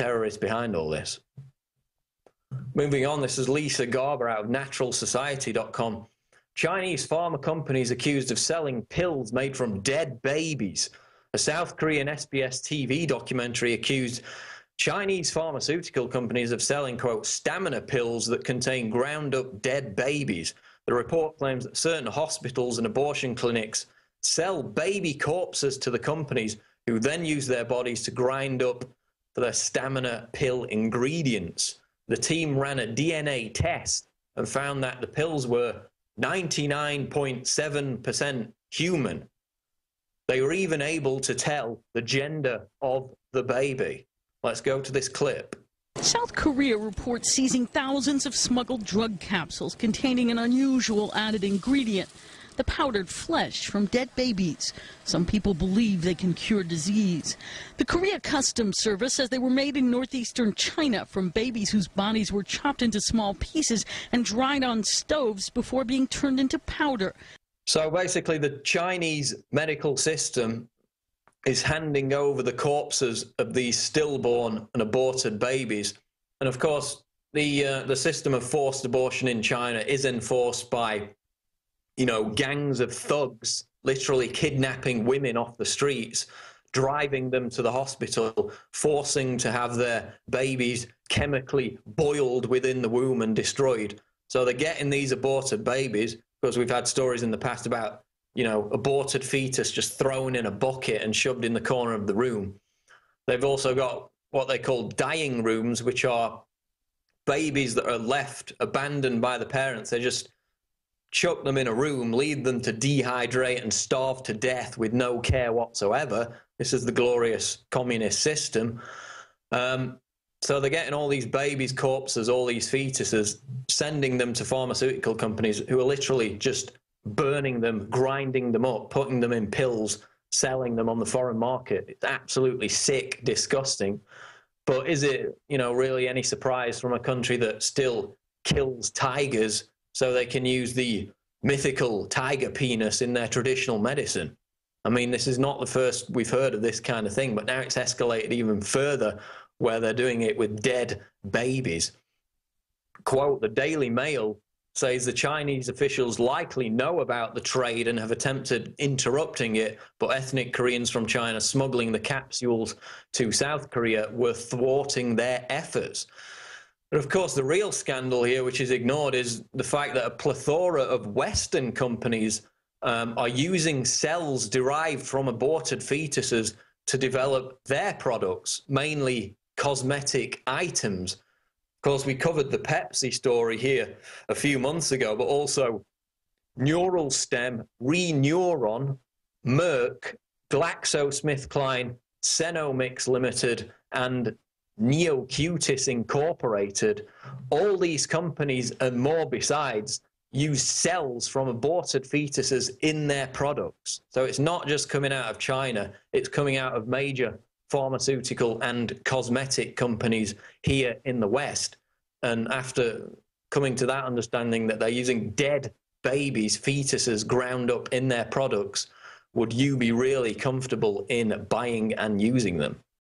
terrorists behind all this. Moving on, this is Lisa Garber out of naturalsociety.com. Chinese pharma companies accused of selling pills made from dead babies. A South Korean SBS TV documentary accused Chinese pharmaceutical companies of selling, quote, stamina pills that contain ground-up dead babies. The report claims that certain hospitals and abortion clinics sell baby corpses to the companies, who then use their bodies to grind up for their stamina pill ingredients. The team ran a DNA test and found that the pills were 99.7% human. They were even able to tell the gender of the baby. Let's go to this clip. South Korea reports seizing thousands of smuggled drug capsules containing an unusual added ingredient, the powdered flesh from dead babies. Some people believe they can cure disease. The Korea Customs Service says they were made in northeastern China from babies whose bodies were chopped into small pieces and dried on stoves before being turned into powder. So basically, the Chinese medical system is handing over the corpses of these stillborn and aborted babies. And of course, the system of forced abortion in China is enforced by, you know, gangs of thugs literally kidnapping women off the streets, driving them to the hospital, forcing to have their babies chemically boiled within the womb and destroyed. So they're getting these aborted babies, because we've had stories in the past about, you know, aborted fetus just thrown in a bucket and shoved in the corner of the room. They've also got what they call dying rooms, which are babies that are left abandoned by the parents. They just chuck them in a room, leave them to dehydrate and starve to death with no care whatsoever. This is the glorious communist system. So they're getting all these babies' corpses, all these fetuses, sending them to pharmaceutical companies who are literally just burning them, grinding them up, putting them in pills, selling them on the foreign market. It's absolutely sick, disgusting. But is it, you know, really any surprise from a country that still kills tigers so they can use the mythical tiger penis in their traditional medicine? I mean, this is not the first we've heard of this kind of thing, but now it's escalated even further, where they're doing it with dead babies. Quote, the Daily Mail says the Chinese officials likely know about the trade and have attempted interrupting it, but ethnic Koreans from China smuggling the capsules to South Korea were thwarting their efforts. But of course, the real scandal here, which is ignored, is the fact that a plethora of Western companies are using cells derived from aborted fetuses to develop their products, mainly cosmetic items. Of course, we covered the Pepsi story here a few months ago, but also Neuralstem, Reneuron, Merck, GlaxoSmithKline, Cenomix Limited, and Neocutis Incorporated. All these companies and more besides use cells from aborted fetuses in their products. So it's not just coming out of China, it's coming out of major pharmaceutical and cosmetic companies here in the West. And after coming to that understanding that they're using dead babies, fetuses ground up in their products, would you be really comfortable in buying and using them?